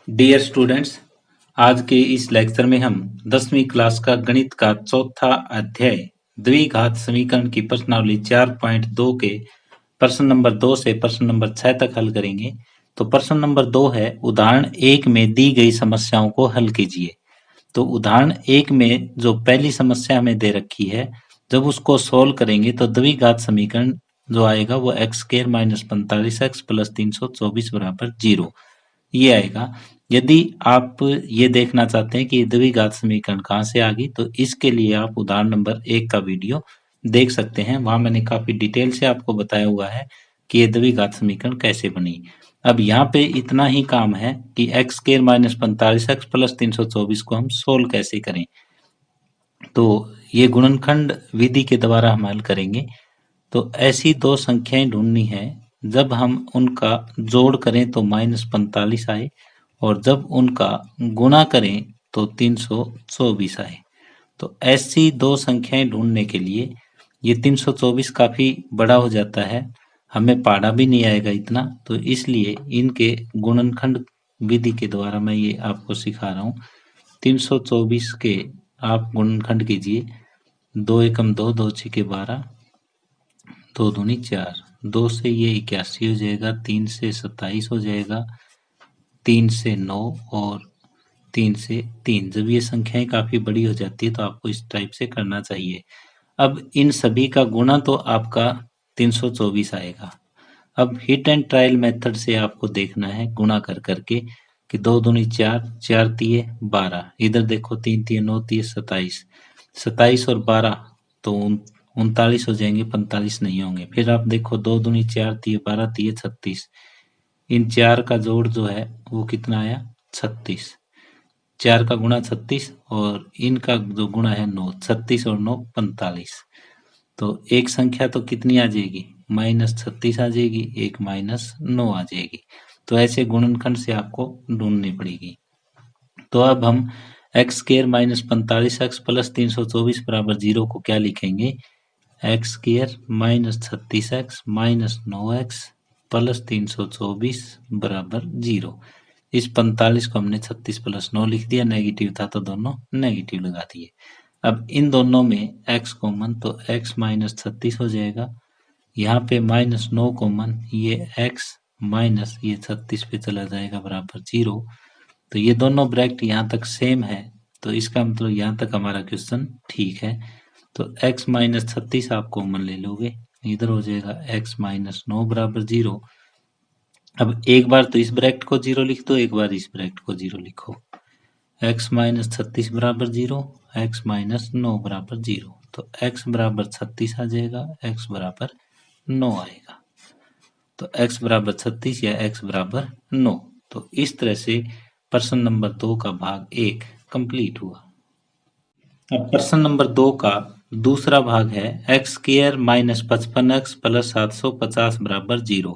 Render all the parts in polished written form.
Dear students, आज के इस लेक्चर में हम 10वीं क्लास का गणित का चौथा अध्याय द्विघात समीकरण की प्रश्नावली 4.2 के प्रश्न नंबर 2 से प्रश्न नंबर 6 तक हल करेंगे। तो प्रश्न नंबर 2 है, उदाहरण 1 में दी गई समस्याओं को हल कीजिए। तो उदाहरण 1 में जो पहली समस्या हमें दे रखी है, जब उसको सोल्व करेंगे तो द्विघात समीकरण जो आएगा वो x square minus 45x plus 324 बराबर 0 ये आएगा। यदि आप ये देखना चाहते हैं कि ये द्विघात समीकरण कहाँ से आ गई, तो इसके लिए आप उदाहरण नंबर 1 का वीडियो देख सकते हैं। वहां मैंने काफी डिटेल से आपको बताया हुआ है कि ये द्विघात समीकरण कैसे बनी। अब यहाँ पे इतना ही काम है कि x square minus 45x plus 324 को हम सोल्व कैसे करें। तो ये गुणनखंड विधि के द्वारा हम हल करेंगे। तो ऐसी दो संख्याएं ढूंढनी है जब हम उनका जोड़ करें तो -45 आए और जब उनका गुणा करें तो 324 आए। तो ऐसी दो संख्याएं ढूंढने के लिए ये 324 काफी बड़ा हो जाता है, हमें पढ़ा भी नहीं आएगा इतना, तो इसलिए इनके गुणनखंड विधि के द्वारा मैं ये आपको सिखा रहा हूँ। 324 के आप गुणनखंड कीजिए। 2 एकम 2, 2 छिके 12, 2 दूनी 4, 2 से ये 81 हो जाएगा, 3 से 27 हो जाएगा, 3 से 9 और 3 से 3। जब ये संख्याएं काफी बड़ी हो जाती है तो आपको इस टाइप से करना चाहिए। अब इन सभी का गुणा तो आपका 324 आएगा। अब हिट एंड ट्रायल मेथड से आपको देखना है गुणा कर करके कि 2 दूनी 4, 4 तिये 12, इधर देखो 3 तिये 9 तिये 27, 27 और 12 तो 39 हो जाएंगे, 45 नहीं होंगे। फिर आप देखो 2 दूनी 4 तिये 12 तिये 36, इन 4 का जोड़ जो है वो कितना आया 36, 4 का गुणा 36 और इनका जो गुणा है 9, 36 और 9 45। तो एक संख्या तो कितनी आ जाएगी -36 आ जाएगी, एक -9 आ जाएगी। तो ऐसे गुणनखंड से आपको ढूंढनी पड़ेगी। तो अब हम x square minus 45x plus 324 बराबर 0 को क्या लिखेंगे, x square minus 36x minus 9x plus 324 बराबर 0। इस 45 को हमने 36 प्लस 9 लिख दिया, नेगेटिव था तो दोनों नेगेटिव लगा दिए। अब इन दोनों में x कॉमन, तो x माइनस 36 हो जाएगा, यहाँ पे माइनस 9 कॉमन, ये x माइनस ये 36 पे चला जाएगा बराबर 0। तो ये दोनों ब्रैकेट यहाँ तक सेम है, तो इसका मतलब यहाँ तक हमारा क्वेश्चन ठीक है। तो x माइनस 36 आप कॉमन ले लोगे, इधर हो जाएगा x माइनस 9 बराबर 0। अब एक बार तो इस ब्रैकेट को 0 लिख दो, एक बार इस ब्रैकेट को 0 लिखो। x माइनस 36 बराबर 0, x माइनस 9 बराबर 0। तो x बराबर 36 आ जाएगा, x बराबर 9 आएगा। तो x बराबर 36 या x बराबर 9। तो इस तरह से प्रश्न नंबर 2 का भाग 1 कंप्लीट हुआ। अब प्रश्न नंबर 2 का दूसरा भाग है x square minus 55x plus 750 बराबर 0।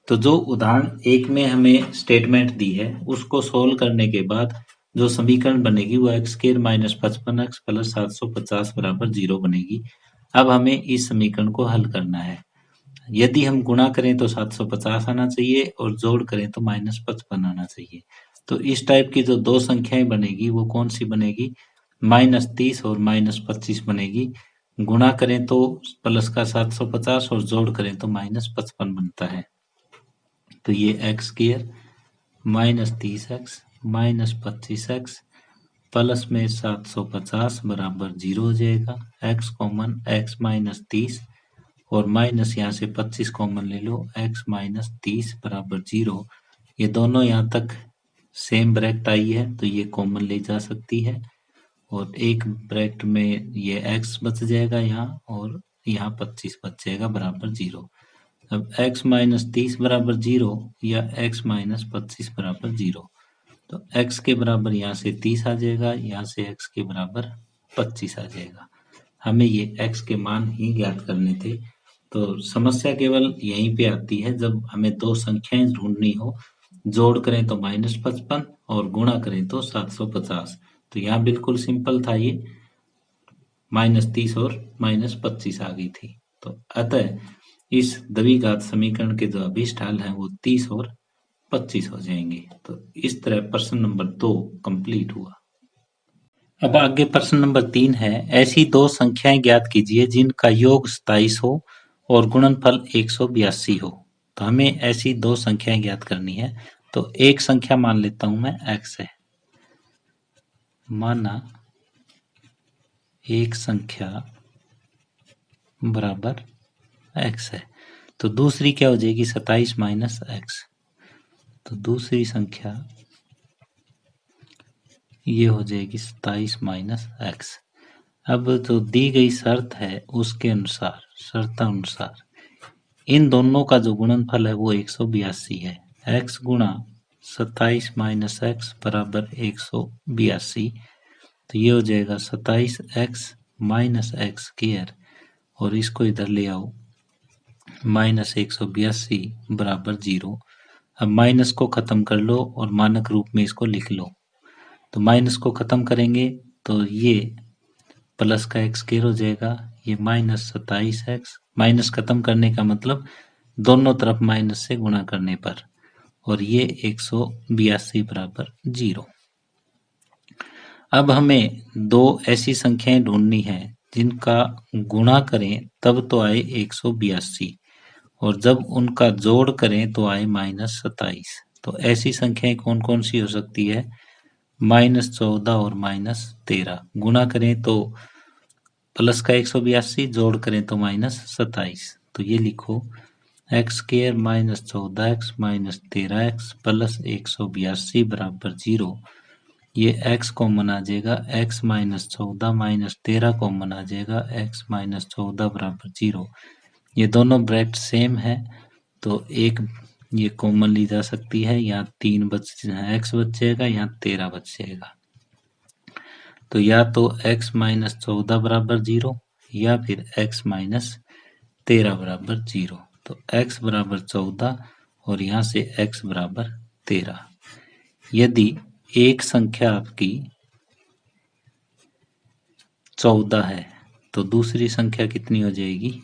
तो जो उदाहरण 1 में हमें स्टेटमेंट दी है उसको सोल्व करने के बाद जो समीकरण बनेगी वो x square minus 55x plus 750 बराबर 0 बनेगी। अब हमें इस समीकरण को हल करना है। यदि हम गुणा करें तो 750 आना चाहिए और जोड़ करें तो -55 आना चाहिए। तो इस टाइप की जो दो संख्याएं बनेगी वो कौन सी बनेगी, -30 और -25 बनेगी। गुणा करें तो प्लस का 750 और जोड़ करें तो -55 बनता है। तो ये x square -30x -25x plus में 750 बराबर 0 हो जाएगा। x कॉमन, x -30 और माइनस यहाँ से 25 कॉमन ले लो, x माइनस 30 बराबर 0। ये दोनों यहाँ तक सेम ब्रैकेट आई है तो ये कॉमन ले जा सकती है और एक ब्रैकेट में ये x बच जाएगा यहाँ और यहाँ 25 बच जाएगा बराबर 0। अब x माइनस 30 बराबर 0 या x माइनस 25 बराबर 0। तो x के बराबर यहाँ से 30 आ जाएगा, यहाँ से x के बराबर 25 आ जाएगा। हमें ये x के मान ही ज्ञात करने थे। तो समस्या केवल यहीं पे आती है जब हमें दो संख्याएं ढूंढनी हो, जोड़ करें तो -55 और गुणा करें तो 750। तो यहाँ बिल्कुल सिंपल था, ये -30 और -25 आ गई थी। तो अतः इस द्विघात समीकरण के जो अभिष्ट हल है वो 30 और 25 हो जाएंगे। तो इस तरह प्रश्न नंबर 2 कंप्लीट हुआ। अब आगे प्रश्न नंबर 3 है, ऐसी दो संख्याएं ज्ञात कीजिए जिनका योग 27 हो और गुणनफल 182 हो। तो हमें ऐसी दो संख्याएं ज्ञात करनी है। तो एक संख्या मान लेता हूं मैं x है, माना एक संख्या बराबर x है। तो दूसरी क्या हो जाएगी 27 माइनस x। तो दूसरी संख्या ये हो जाएगी 27 माइनस x। अब जो दी गई शर्त है उसके अनुसार, शर्तानुसार इन दोनों का जो गुणनफल है वो 182 है। x गुणा 27 माइनस x बराबर 182। तो ये हो जाएगा 27x माइनस एक्स स्क्वायर और इसको इधर ले आओ माइनस 182 बराबर 0। अब माइनस को खत्म कर लो और मानक रूप में इसको लिख लो। तो माइनस को खत्म करेंगे तो ये प्लस का एक्स स्क्वायर हो जाएगा, ये माइनस 27x। माइनस खत्म करने का मतलब दोनों तरफ माइनस से गुणा करने पर, और ये 182 बराबर 0। अब हमें दो ऐसी संख्याएं ढूंढनी है जिनका गुणा करें तब तो आए 182 और जब उनका जोड़ करें तो आए माइनस 27। तो ऐसी संख्याएं कौन कौन सी हो सकती है, -14 और -13। गुणा करें तो प्लस का 182, जोड़ करें तो -27। तो ये लिखो x square -14x -13x plus 182 बराबर 0। ये x कॉमन आ जाएगा, x -14 -13 कॉमन आ जाएगा, x -14 बराबर 0। ये दोनों ब्रैकेट सेम है तो एक ये कॉमन ली जा सकती है। यहाँ 3 x बच जाएगा, यहाँ 13 बच जाएगा। तो या तो x -14 बराबर 0 या फिर x -13 बराबर 0। तो x बराबर 14 और यहाँ से x बराबर 13। यदि एक संख्या आपकी 14 है तो दूसरी संख्या कितनी हो जाएगी,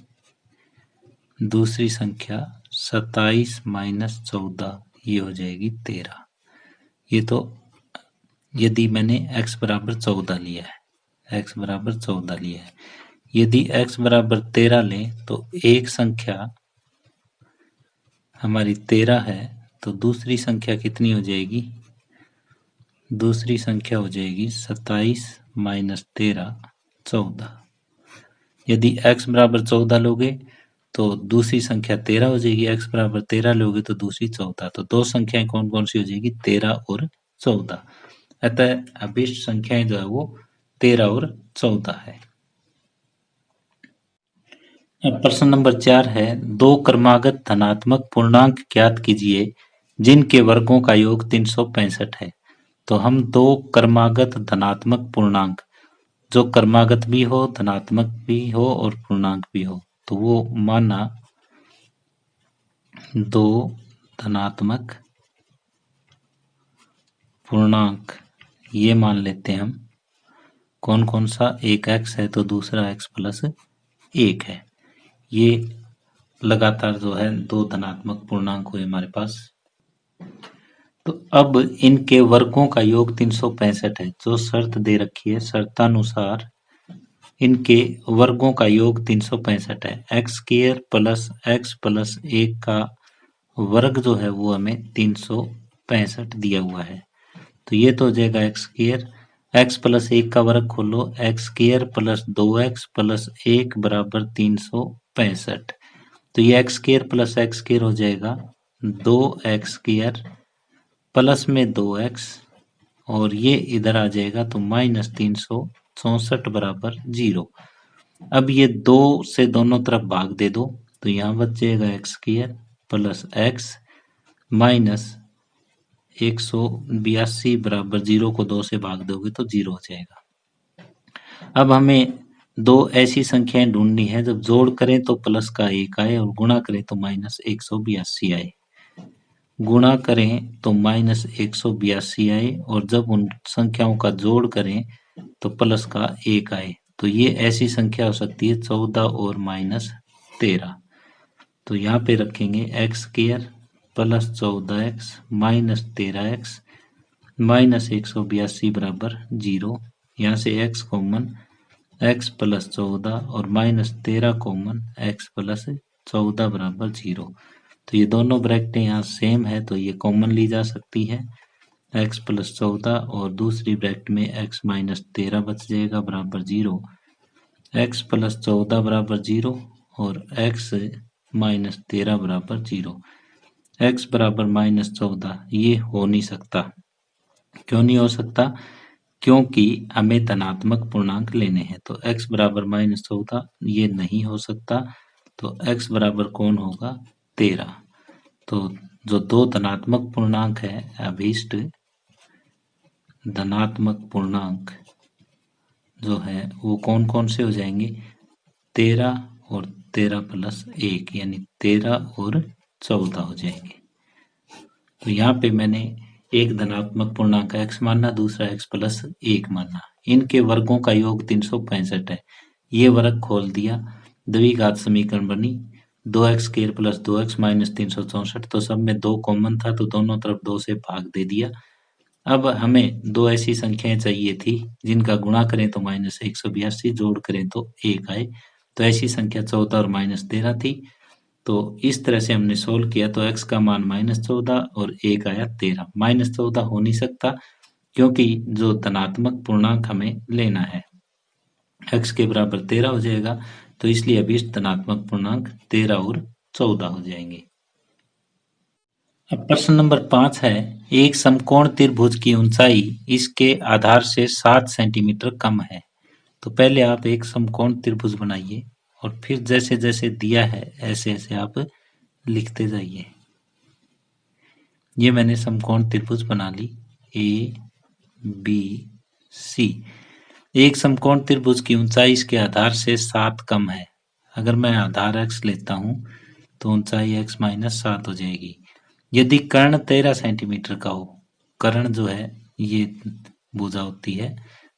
दूसरी संख्या 27 माइनस 14 ये हो जाएगी 13। ये तो यदि मैंने x बराबर 14 लिया है, x बराबर 14 लिया है। यदि x बराबर 13 लें तो एक संख्या हमारी 13 है तो दूसरी संख्या कितनी हो जाएगी, दूसरी संख्या हो जाएगी 27 माइनस 13 14। यदि x बराबर 14 लोगे तो दूसरी संख्या 13 हो जाएगी, x बराबर 13 लोगे तो दूसरी 14। तो दो संख्याएं कौन कौन सी हो जाएगी, 13 और 14। अतः अभिष्ट संख्याएं जो है वो 13 और 14 है। अब प्रश्न नंबर 4 है, दो क्रमागत धनात्मक पूर्णांक ज्ञात कीजिए जिनके वर्गों का योग 365 है। तो हम दो क्रमागत धनात्मक पूर्णांक, जो क्रमागत भी हो, धनात्मक भी हो और पूर्णांक भी हो, तो वो माना दो धनात्मक पूर्णांक ये मान लेते हैं हम। कौन कौन सा, एक x है तो दूसरा x प्लस 1 है। ये लगातार जो है दो धनात्मक पूर्णांक हुए हमारे पास। तो अब इनके वर्गों का योग 365 है। जो शर्त दे रखी है, शर्तानुसार इनके वर्गों का योग 365 है। X square plus x plus 1 का वर्ग जो है वो हमें 365 दिया हुआ है। तो ये तो हो जाएगा एक्स स्क्वायर, एक्स प्लस 1 का वर्ग खोलो, x square plus 2x plus 1 बराबर 365। तो ये x square plus x square हो जाएगा 2x स्क्वायर प्लस में 2x और ये इधर आ जाएगा तो माइनस 364 बराबर 0। अब ये 2 से दोनों तरफ भाग दे दो तो यहाँ बच जाएगा x square plus x minus 182 बराबर 0 को 2 से भाग दोगे तो 0 हो जाएगा। अब हमें दो ऐसी संख्याएं ढूंढनी है जब जोड़ करें तो प्लस का 1 आए और गुणा करें तो माइनस 182 आए। गुणा करें तो माइनस 182 आए और जब उन संख्याओं का जोड़ करें तो प्लस का 1 आए। तो ये ऐसी संख्या हो सकती है 14 और -13। तो यहाँ पे रखेंगे x square plus 14x minus 13x minus 182 बराबर 0। यहाँ से x कॉमन, x प्लस 14 और माइनस 13 कॉमन, x प्लस 14 बराबर 0। तो ये दोनों ब्रैकेटें यहाँ सेम है तो ये कॉमन ली जा सकती है। x प्लस 14 और दूसरी ब्रैकेट में x माइनस 13 बच जाएगा बराबर 0। x प्लस 14 बराबर 0 और x माइनस 13 बराबर 0। x बराबर माइनस 14 ये हो नहीं सकता। क्यों नहीं हो सकता? क्योंकि हमें धनात्मक पूर्णांक लेने हैं। तो x बराबर माइनस 14 ये नहीं हो सकता। तो x बराबर कौन होगा? 13। तो जो दो धनात्मक पूर्णांक है, अभीष्ट धनात्मक पूर्णांक जो है वो कौन कौन से हो जाएंगे? 13 और 13 प्लस 1 यानी 13 और 14 हो जाएंगे। तो यहाँ पे मैंने एक धनात्मक पूर्णांक x माना, दूसरा x प्लस 1 माना। इनके वर्गों का योग 365 है। ये वर्ग खोल दिया, द्विघात समीकरण बनी 2x square plus 2x minus 364। तो सब में 2 कॉमन था तो दोनों तरफ 2 से भाग दे दिया। अब हमें दो ऐसी संख्याएं चाहिए थी जिनका गुणा करें तो माइनस 182, जोड़ करें तो 1 आए। तो ऐसी संख्या 14 और माइनस 13 थी। तो इस तरह से हमने सोल्व किया तो x का मान माइनस 14 और 1 आया 13। माइनस 14 हो नहीं सकता क्योंकि जो धनात्मक पूर्णांक हमें लेना है x के बराबर 13 हो जाएगा। तो इसलिए अभीष्ट धनात्मक पूर्णांक 13 और 14 हो जाएंगे। अब प्रश्न नंबर 5 है, एक समकोण त्रिभुज की ऊंचाई इसके आधार से 7 सेंटीमीटर कम है। तो पहले आप एक समकोण त्रिभुज बनाइए और फिर जैसे जैसे दिया है ऐसे ऐसे आप लिखते जाइए। ये मैंने समकोण त्रिभुज बना ली, ए बी सी। एक समकोण त्रिभुज की ऊंचाई इसके आधार से 7 कम है। अगर मैं आधार x लेता हूं तो ऊंचाई x माइनस 7 हो जाएगी। यदि कर्ण 13 सेंटीमीटर का हो, कर्ण जो है ये भुजा होती है,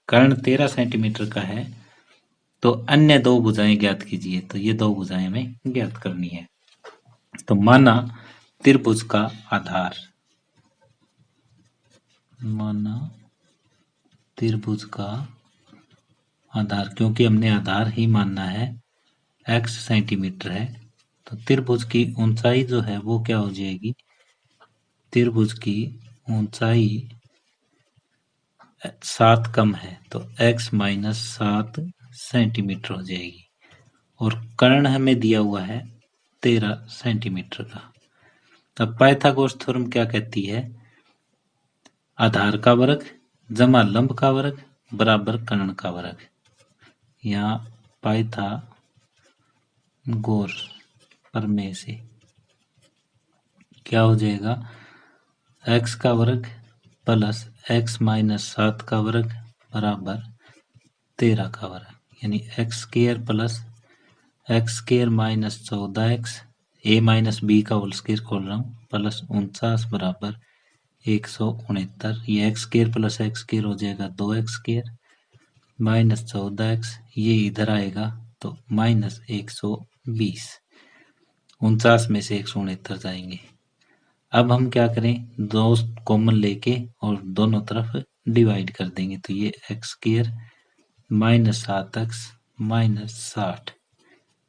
कर्ण 13 सेंटीमीटर का है तो अन्य दो भुजाएं ज्ञात कीजिए। तो ये दो भुजाएं हमें ज्ञात करनी है। तो माना त्रिभुज का आधार, माना त्रिभुज का आधार, क्योंकि हमने आधार ही मानना है, x सेंटीमीटर है तो त्रिभुज की ऊंचाई जो है वो क्या हो जाएगी? त्रिभुज की ऊंचाई 7 कम है तो x माइनस 7 सेंटीमीटर हो जाएगी। और कर्ण हमें दिया हुआ है 13 सेंटीमीटर का। अब पाइथागोरस थ्योरम क्या कहती है? आधार का वर्ग जमा लंब का वर्ग बराबर कर्ण का वर्ग। यहाँ पाइथागोरस प्रमेय से क्या हो जाएगा? x का वर्ग प्लस x माइनस 7 का वर्ग बराबर 13 का वर्ग, यानी x square plus x square minus 14x a minus b का होल स्क्वायर खोल रहा हूँ प्लस 49 बराबर 169। ये x square plus x square हो जाएगा 2x स्क्वायर माइनस 14x, ये इधर आएगा तो माइनस 120। 49 में से 169 जाएंगे। अब हम क्या करें? दो कॉमन लेके और दोनों तरफ डिवाइड कर देंगे। तो ये x square minus 7x minus 60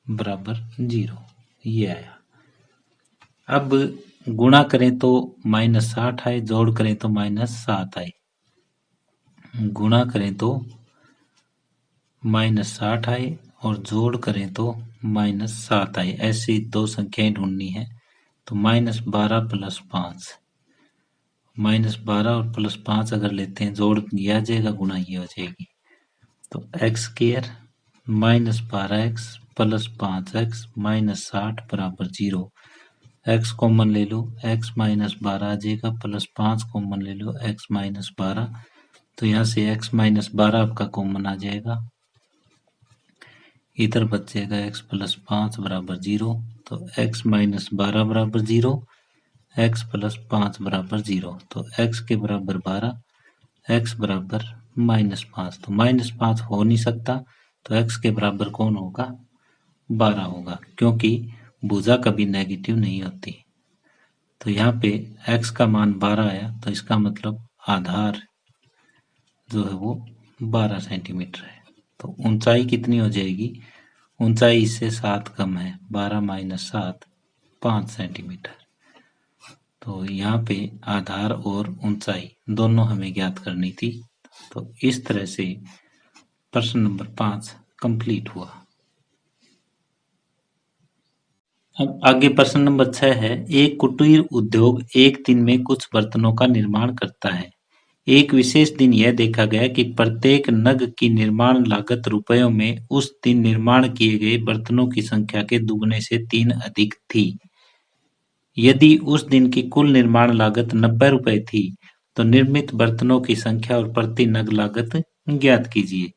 बराबर 0, ये आया। अब गुणा करें तो माइनस 60 आए, जोड़ करें तो माइनस 7 आए। गुणा करें तो माइनस 60 आए और जोड़ करें तो माइनस 7 आए। ऐसी दो संख्याएं ढूंढनी है। तो माइनस 12 प्लस 5, माइनस 12 और प्लस 5 अगर लेते हैं, जोड़ ये आ जाएगा, गुणा ये हो जाएगी। तो x square minus 12x plus 5x minus 60 बराबर 0। x कॉमन ले लो, x माइनस 12 आ जाएगा, प्लस 5 कॉमन ले लो, x माइनस 12। तो यहाँ से x माइनस 12 आपका कॉमन आ जाएगा, इधर बच जाएगा x प्लस 5 बराबर 0। तो x माइनस 12 बराबर 0, x प्लस 5 बराबर 0। तो x के बराबर 12, x बराबर माइनस 5। तो माइनस 5 हो नहीं सकता तो x के बराबर कौन होगा? 12 होगा, क्योंकि भुजा कभी नेगेटिव नहीं होती। तो यहाँ पे x का मान 12 आया, तो इसका मतलब आधार जो है वो 12 सेंटीमीटर है। तो ऊंचाई कितनी हो जाएगी? ऊंचाई इससे 7 कम है, 12 माइनस 7 5 सेंटीमीटर। तो यहाँ पे आधार और ऊंचाई दोनों हमें ज्ञात करनी थी। तो इस तरह से प्रश्न नंबर 5 कंप्लीट हुआ। अब आगे प्रश्न नंबर 6 है, एक कुटीर उद्योग एक दिन में कुछ बर्तनों का निर्माण करता है। एक विशेष दिन यह देखा गया कि प्रत्येक नग की निर्माण लागत रुपयों में उस दिन निर्माण किए गए बर्तनों की संख्या के दुगने से 3 अधिक थी। यदि उस दिन की कुल निर्माण लागत 90 रुपये थी, तो निर्मित बर्तनों की संख्या और प्रति नग लागत ज्ञात कीजिए।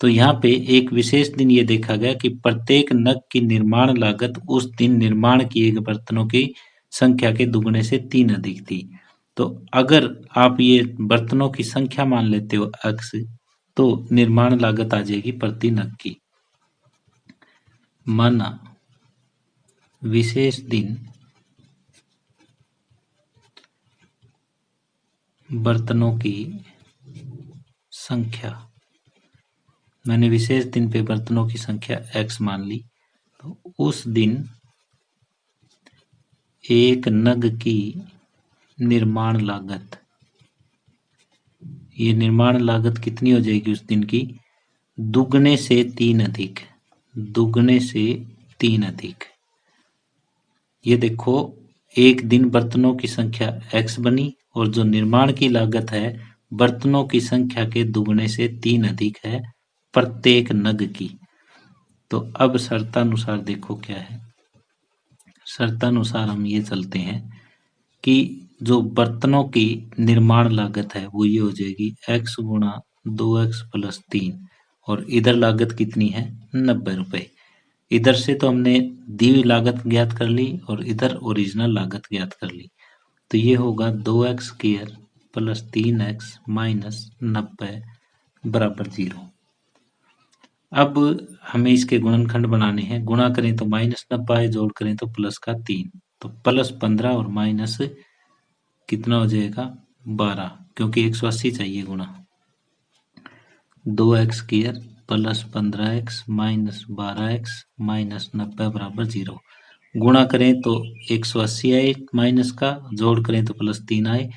तो यहाँ पे एक विशेष दिन ये देखा गया कि प्रत्येक नग की निर्माण लागत उस दिन निर्माण किए गए बर्तनों की संख्या के दुगने से 3 अधिक थी। तो अगर आप ये बर्तनों की संख्या मान लेते हो x, तो निर्माण लागत आ जाएगी प्रति नग की। माना विशेष दिन बर्तनों की संख्या, मैंने विशेष दिन पे बर्तनों की संख्या x मान ली, तो उस दिन एक नग की निर्माण लागत, ये निर्माण लागत कितनी हो जाएगी उस दिन की? दुगने से 3 अधिक, दुगने से 3 अधिक। ये देखो, एक दिन बर्तनों की संख्या x बनी और जो निर्माण की लागत है बर्तनों की संख्या के दुगने से 3 अधिक है प्रत्येक नग की। तो अब शर्तानुसार देखो क्या है। शर्तानुसार हम ये चलते हैं कि जो बर्तनों की निर्माण लागत है वो ये हो जाएगी x गुणा 2x प्लस 3, और इधर लागत कितनी है? 90 रुपए। इधर से तो हमने दी हुई लागत ज्ञात कर ली और इधर ओरिजिनल लागत ज्ञात कर ली। तो ये होगा 2x square plus 3x minus 90 बराबर 0। अब हमें इसके गुणनखंड बनाने हैं। गुणा करें तो माइनस 90 है, जोड़ करें तो प्लस का 3, तो प्लस 15 और माइनस कितना हो जाएगा? 12, क्योंकि 180 चाहिए गुणा। 2x square plus 15x minus 12x minus 90 बराबर 0। गुणा करें तो 180 आए माइनस का, जोड़ करें तो प्लस 3 आए,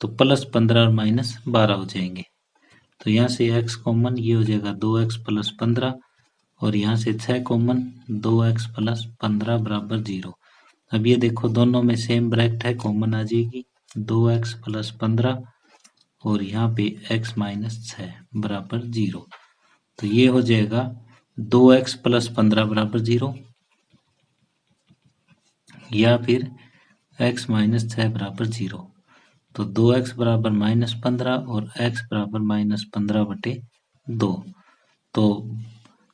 तो प्लस 15 और माइनस 12 हो जाएंगे। तो यहाँ से x कॉमन, ये हो जाएगा 2x प्लस 15, और यहाँ से 6 कॉमन, 2x प्लस 15 बराबर 0। अब ये देखो दोनों में सेम ब्रैकेट है, कॉमन आ जाएगी 2x प्लस 15 और यहाँ पे x माइनस 6 बराबर 0। तो ये हो जाएगा 2x प्लस 15 बराबर 0, या फिर x माइनस 6 बराबर 0। तो 2x बराबर माइनस 15 और x बराबर माइनस 15/2। तो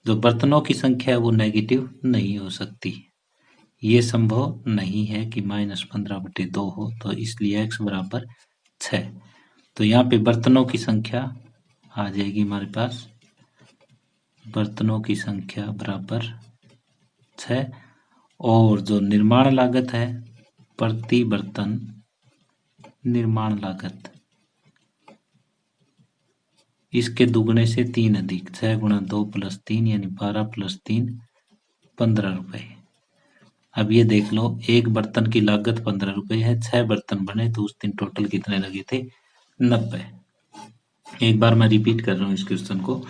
जो बर्तनों की संख्या है वो नेगेटिव नहीं हो सकती, ये संभव नहीं है कि माइनस 15/2 हो, तो इसलिए x बराबर 6। तो यहाँ पे बर्तनों की संख्या आ जाएगी हमारे पास, बर्तनों की संख्या बराबर 6, और जो निर्माण लागत है प्रति बर्तन निर्माण लागत, इसके दुगने से 3 अधिक, 6 गुणा 2 प्लस 3 यानी 12 प्लस 3 15 रुपए। अब ये देख लो, एक बर्तन की लागत 15 रुपए है, 6 बर्तन बने तो उस दिन टोटल कितने लगे थे? 90। एक बार मैं रिपीट कर रहा हूँ इस क्वेश्चन को।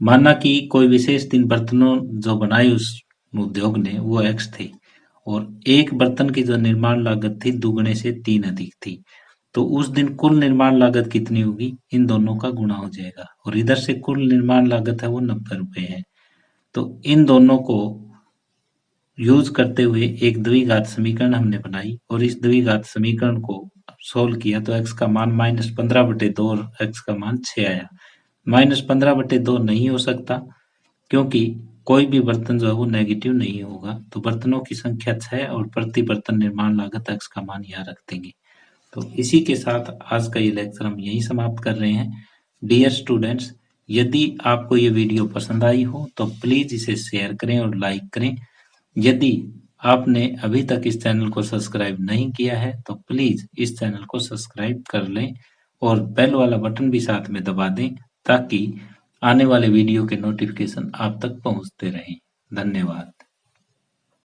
माना कि कोई विशेष दिन बर्तनों जो बनाए उस उद्योग ने वो x थे, और एक बर्तन की जो निर्माण लागत थी दुगने से 3 अधिक थी, तो उस दिन कुल निर्माण लागत कितनी होगी? इन दोनों का गुणा हो जाएगा, और इधर से कुल निर्माण लागत है वो 90 रुपए है। तो इन दोनों को यूज करते हुए एक द्विघात समीकरण हमने बनाई, और इस द्विघात समीकरण को सोल्व किया तो x का मान माइनस 15/2 और x का मान 6 आया। माइनस 15/2 नहीं हो सकता, क्योंकि कोई भी बर्तन जो है वो नेगेटिव नहीं होगा। तो बर्तनों की संख्या 6 और प्रति बर्तन निर्माण लागत x का मान यहाँ रख देंगे। तो इसी के साथ आज का ये लेक्चर हम यहीं समाप्त कर रहे हैं। डियर स्टूडेंट्स, यदि आपको ये वीडियो पसंद आई हो तो प्लीज इसे शेयर करें और लाइक करें। यदि आपने अभी तक इस चैनल को सब्सक्राइब नहीं किया है तो प्लीज इस चैनल को सब्सक्राइब कर लें और बेल वाला बटन भी साथ में दबा दें ताकि आने वाले वीडियो के नोटिफिकेशन आप तक पहुंचते रहें। धन्यवाद।